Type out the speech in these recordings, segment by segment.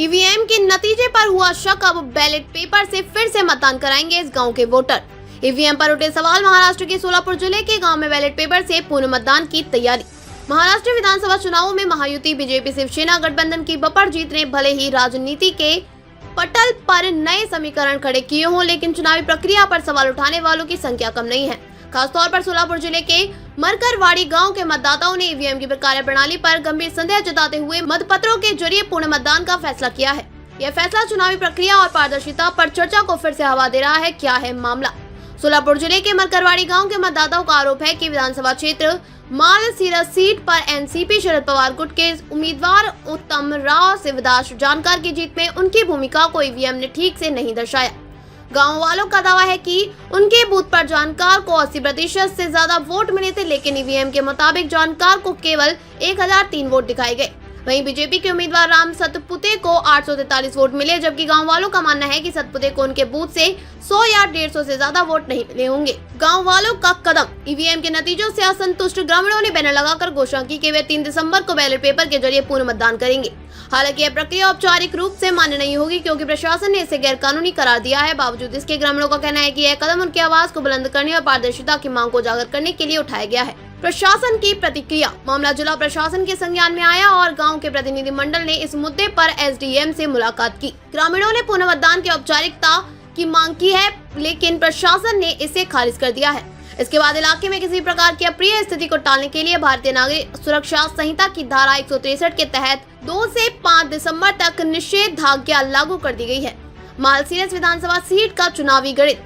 EVM के नतीजे पर हुआ शक, अब बैलेट पेपर से फिर से मतदान कराएंगे इस गांव के वोटर। ईवीएम पर उठे सवाल, महाराष्ट्र के सोलापुर जिले के गांव में बैलेट पेपर से पुनः मतदान की तैयारी। महाराष्ट्र विधानसभा चुनावों में महायुति बीजेपी शिवसेना गठबंधन की बपड़ जीत ने भले ही राजनीति के पटल पर नए समीकरण खड़े किए हों, लेकिन चुनावी प्रक्रिया पर सवाल उठाने वालों की संख्या कम नहीं है। खासतौर पर सोलापुर जिले के मरकरवाड़ी गांव के मतदाताओं ने ईवीएम की कार्यप्रणाली पर गंभीर संदेह जताते हुए मतपत्रों के जरिए पुनः मतदान का फैसला किया है। यह फैसला चुनावी प्रक्रिया और पारदर्शिता पर चर्चा को फिर से हवा दे रहा है। क्या है मामला? सोलापुर जिले के मरकरवाड़ी गांव के मतदाताओं का आरोप है कि विधानसभा क्षेत्र मालसीरस सीट पर एनसीपी शरद पवार गुट के उम्मीदवार उत्तम राव शिवदास जानकर की जीत में उनकी भूमिका को ईवीएम ने ठीक से नहीं दर्शाया। गांव वालों का दावा है कि उनके बूथ पर जानकार को 80% से ज्यादा वोट मिले थे, लेकिन ईवीएम के मुताबिक जानकार को केवल 1003 वोट दिखाए गए। वहीं बीजेपी के उम्मीदवार राम सतपुते को 843 वोट मिले, जबकि गांव वालों का मानना है कि सतपुते को उनके बूथ से 100 या 150 से ज्यादा वोट नहीं मिले होंगे। गांव वालों का कदम, ईवीएम के नतीजों से असंतुष्ट ग्रामीणों ने बैनर लगाकर घोषणा की कि वे 3 दिसंबर को बैलेट पेपर के जरिए पुनः मतदान करेंगे। हालांकि यह प्रक्रिया औपचारिक रूप से मान्य नहीं होगी, क्योंकि प्रशासन ने इसे गैर कानूनी करार दिया है। बावजूद इसके ग्रामीणों का कहना है कि यह कदम उनकी आवाज को बुलंद करने और पारदर्शिता की मांग को उजागर करने के लिए उठाया गया है। प्रशासन की प्रतिक्रिया, मामला जिला प्रशासन के संज्ञान में आया और गांव के प्रतिनिधि मंडल ने इस मुद्दे पर एसडीएम से मुलाकात की। ग्रामीणों ने पुनः मतदान की औपचारिकता की मांग की है, लेकिन प्रशासन ने इसे खारिज कर दिया है। इसके बाद इलाके में किसी प्रकार की अप्रिय स्थिति को टालने के लिए भारतीय नागरिक सुरक्षा संहिता की धारा 163 के तहत 2 से 5 दिसंबर तक निषेधाज्ञा लागू कर दी गई है। मालसीरस विधानसभा सीट का चुनावी गणित,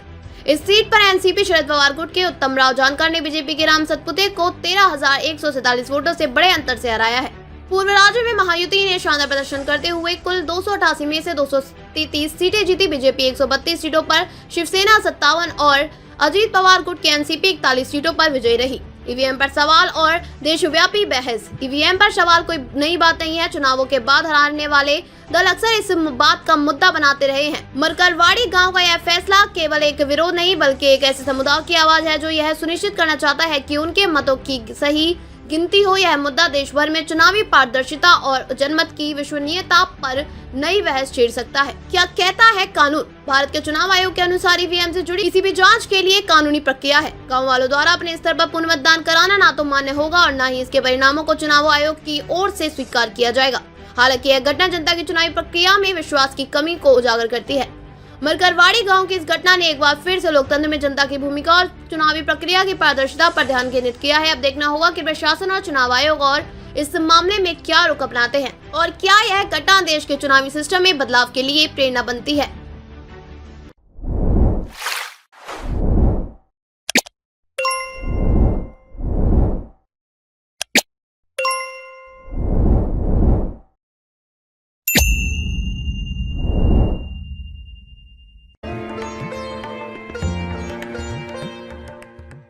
इस सीट पर एनसीपी शरद पवार गुट के उत्तम राव जानकर ने बीजेपी के राम सतपुते को 13,147 वोटों से बड़े अंतर से हराया है। पूर्व राज्य में महायुति ने शानदार प्रदर्शन करते हुए कुल 288 में से 233 सीटें जीती। बीजेपी 132 सीटों पर, शिवसेना 57 और अजीत पवार गुट के एनसीपी 41 सीटों पर विजयी रही। ईवीएम पर सवाल और देशव्यापी बहस, ईवीएम पर सवाल कोई नई बात नहीं है। चुनावों के बाद हारने वाले दल अक्सर इस बात का मुद्दा बनाते रहे हैं। मरकरवाड़ी गांव का यह फैसला केवल एक विरोध नहीं, बल्कि एक ऐसे समुदाय की आवाज है जो यह सुनिश्चित करना चाहता है कि उनके मतों की सही गिनती हो। यह मुद्दा देश भर में चुनावी पारदर्शिता और जनमत की विश्वसनीयता पर नई बहस छेड़ सकता है। क्या कहता है कानून? भारत के चुनाव आयोग के अनुसार ईवीएम से जुड़ी किसी भी जांच के लिए कानूनी प्रक्रिया है। गांव वालों द्वारा अपने स्तर पर पुनः मतदान कराना ना तो मान्य होगा और न ही इसके परिणामों को चुनाव आयोग की ओर से स्वीकार किया जाएगा। हालांकि यह घटना जनता की चुनावी प्रक्रिया में विश्वास की कमी को उजागर करती है। मरकरवाड़ी गांव की इस घटना ने एक बार फिर से लोकतंत्र में जनता की भूमिका और चुनावी प्रक्रिया की पारदर्शिता पर ध्यान केंद्रित किया है। अब देखना होगा कि प्रशासन और चुनाव आयोग और इस मामले में क्या रुख अपनाते हैं और क्या यह घटना देश के चुनावी सिस्टम में बदलाव के लिए प्रेरणा बनती है।